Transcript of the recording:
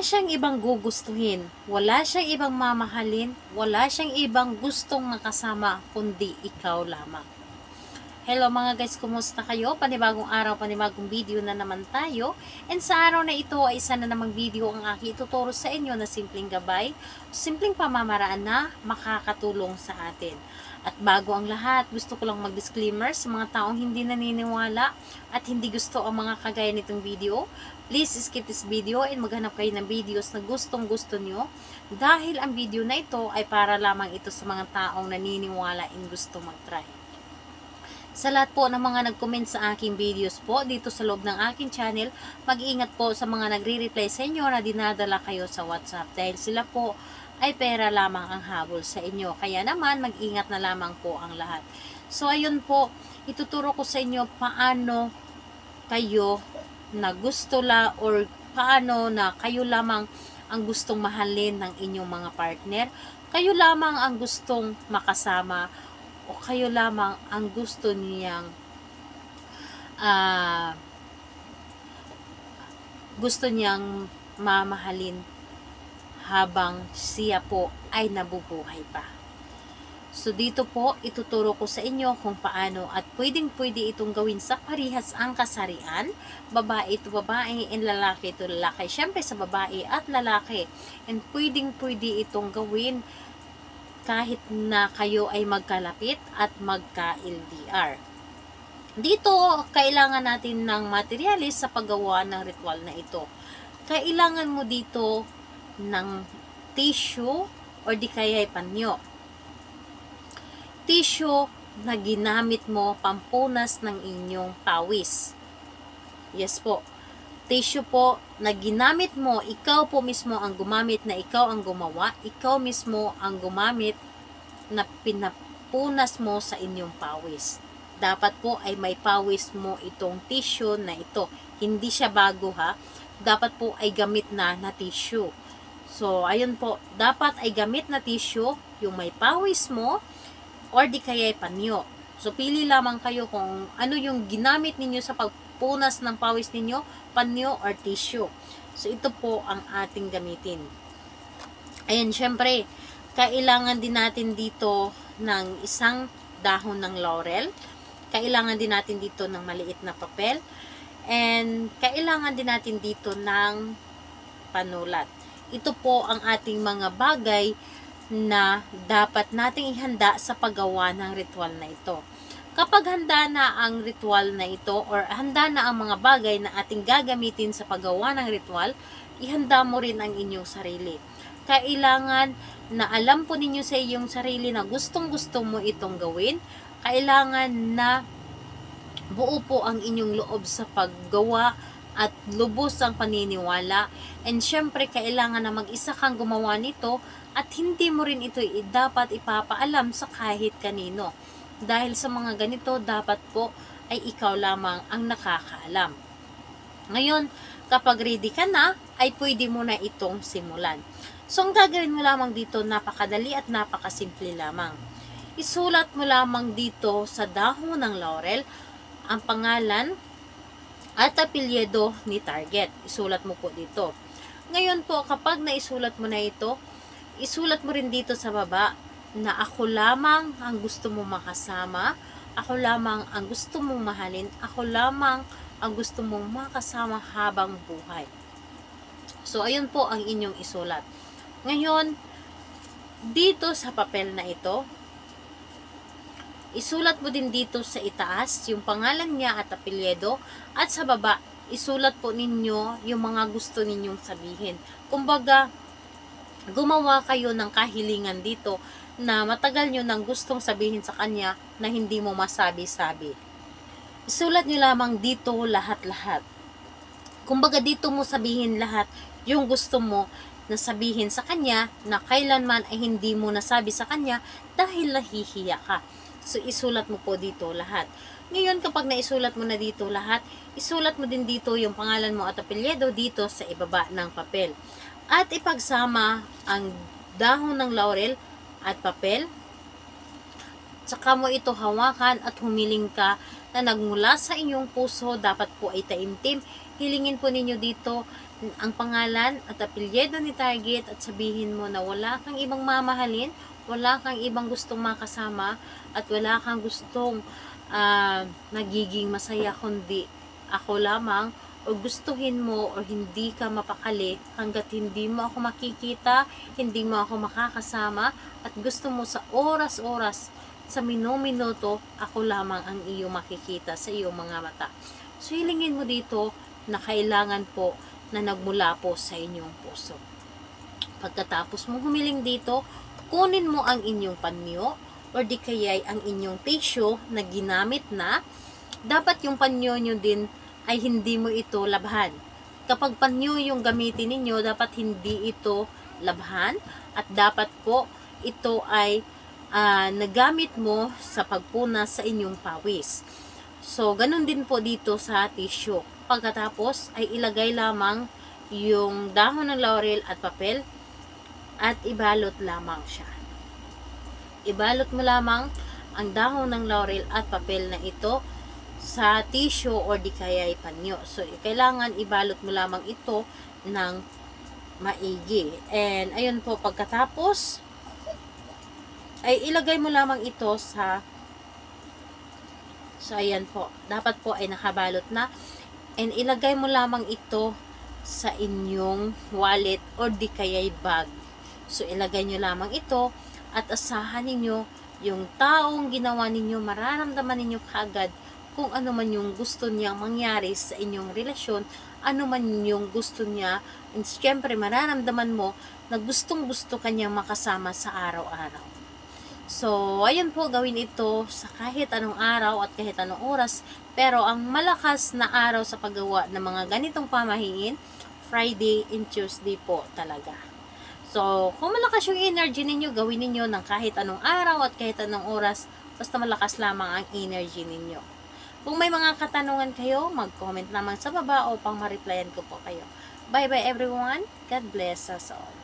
siyang ibang gugustuhin, wala siyang ibang mamahalin, wala siyang ibang gustong makasama kundi ikaw lamang. Hello mga guys, kumusta kayo? Panibagong araw, panibagong video na naman tayo. And sa araw na ito ay isa na namang video ang aking ituturo sa inyo na simpleng gabay, simpleng pamamaraan na makakatulong sa atin. At bago ang lahat, gusto ko lang mag-disclaimer sa mga taong hindi naniniwala at hindi gusto ang mga kagaya nitong video. Please skip this video and maghanap kayo ng videos na gustong gusto nyo dahil ang video na ito ay para lamang ito sa mga taong naniniwala and gusto mag-try. Sa lahat po ng mga nag-comment sa aking videos po dito sa loob ng aking channel, mag-iingat po sa mga nagre-reply sa inyo na dinadala kayo sa WhatsApp dahil sila po ay pera lamang ang habol sa inyo. Kaya naman, mag-ingat na lamang po ang lahat. So, ayun po, ituturo ko sa inyo paano kayo na gusto la or paano na kayo lamang ang gustong mahalin ng inyong mga partner. Kayo lamang ang gustong makasama o kayo lamang ang gusto niyang mamahalin habang siya po ay nabubuhay pa. So dito po ituturo ko sa inyo kung paano at pwedeng-pwede itong gawin sa parihas ang kasarian, babae to babae and lalaki to lalaki. Syempre sa babae at lalaki. And pwedeng-pwede itong gawin kahit na kayo ay magkalapit at magka-LDR. Dito, kailangan natin ng materialis sa paggawa ng ritual na ito. Kailangan mo dito ng tissue or di kaya panyo. Tissue na ginamit mo pampunas ng inyong pawis. Yes po. Tissue po na ginamit mo, ikaw po mismo ang gumamit na ikaw ang gumawa, ikaw mismo ang gumamit na pinapunas mo sa inyong pawis. Dapat po ay may pawis mo itong tissue na ito. Hindi siya bago ha. Dapat po ay gamit na tissue. So, ayun po. Dapat ay gamit na tissue, yung may pawis mo, or di kaya panyo. So, pili lamang kayo kung ano yung ginamit ninyo sa pagpunas ng pawis ninyo, panyo or tissue. So, ito po ang ating gamitin. Ayan, syempre, kailangan din natin dito ng isang dahon ng laurel. Kailangan din natin dito ng maliit na papel. And, kailangan din natin dito ng panulat. Ito po ang ating mga bagay na dapat nating ihanda sa paggawa ng ritual na ito. Kapag handa na ang ritual na ito or handa na ang mga bagay na ating gagamitin sa paggawa ng ritual, ihanda mo rin ang inyong sarili. Kailangan na alam po ninyo sa iyong sarili na gustong-gusto mo itong gawin. Kailangan na buo po ang inyong loob sa paggawa at lubos ang paniniwala. And syempre, kailangan na mag-isa kang gumawa nito at hindi mo rin ito dapat ipapaalam sa kahit kanino. Dahil sa mga ganito, dapat po ay ikaw lamang ang nakakaalam. Ngayon, kapag ready ka na, ay pwede mo na itong simulan. So, ang gagawin mo lamang dito, napakadali at napakasimple lamang. Isulat mo lamang dito sa dahon ng laurel ang pangalan at apelyido ni target. Isulat mo po dito. Ngayon po, kapag naisulat mo na ito, isulat mo rin dito sa baba na ako lamang ang gusto mong makasama, ako lamang ang gusto mong mahalin, ako lamang ang gusto mong makasama habang buhay. So, ayun po ang inyong isulat. Ngayon, dito sa papel na ito, isulat mo din dito sa itaas yung pangalan niya at apelyido at sa baba, isulat po ninyo yung mga gusto ninyong sabihin. Kumbaga, gumawa kayo ng kahilingan dito na matagal nyo nang gustong sabihin sa kanya na hindi mo masabi-sabi. Isulat nyo lamang dito lahat-lahat. Kumbaga, dito mo sabihin lahat yung gusto mo na sabihin sa kanya na kailanman ay hindi mo nasabi sa kanya dahil nahihiya ka. So, isulat mo po dito lahat. Ngayon, kapag naisulat mo na dito lahat, isulat mo din dito yung pangalan mo at apelyido dito sa ibaba ng papel. At ipagsama ang dahon ng laurel at papel. Saka mo ito hawakan at humiling ka na nagmula sa inyong puso, dapat po ay taimtim. Hilingin po ninyo dito ang pangalan at apelyido ni target at sabihin mo na wala kang ibang mamahalin, wala kang ibang gustong makasama, at wala kang gustong nagiging masaya kundi ako lamang, o gustuhin mo o hindi ka mapakali hanggat hindi mo ako makikita, hindi mo ako makakasama, at gusto mo sa oras-oras, sa minuto, ako lamang ang iyong makikita sa iyong mga mata. So, hilingin mo dito na kailangan po na nagmula po sa inyong puso. Pagkatapos mo humiling dito, kunin mo ang inyong panyo or di kaya'y ang inyong tissue na ginamit na. Dapat yung panyo nyo din ay hindi mo ito labhan. Kapag panyo yung gamitin ninyo, dapat hindi ito labhan at dapat po ito ay nagamit mo sa pagpunas sa inyong pawis. So, ganun din po dito sa tissue. Pagkatapos ay ilagay lamang yung dahon ng laurel at papel at ibalot lamang siya. Ibalot mo lamang ang dahon ng laurel at papel na ito sa tissue or di kaya ay panyo. So, kailangan ibalot mo lamang ito ng maigi. And, ayun po, pagkatapos, ay ilagay mo lamang ito sa so, ayan po. Dapat po ay nakabalot na. And, ilagay mo lamang ito sa inyong wallet or di kaya ay bag. So, ilagay nyo lamang ito at asahan ninyo yung taong ginawa ninyo, mararamdaman ninyo kaagad kung ano man yung gusto niyang mangyari sa inyong relasyon, ano man yung gusto niya, and syempre mararamdaman mo na gustong-gusto kanyang makasama sa araw-araw. So, ayun po, gawin ito sa kahit anong araw at kahit anong oras, pero ang malakas na araw sa paggawa ng mga ganitong pamahiin, Friday and Tuesday po talaga. So, kung malakas yung energy ninyo, gawin ninyo ng kahit anong araw at kahit anong oras, basta malakas lamang ang energy ninyo. Kung may mga katanungan kayo, mag-comment naman sa baba upang ma-replyan ko po kayo. Bye-bye everyone. God bless us all.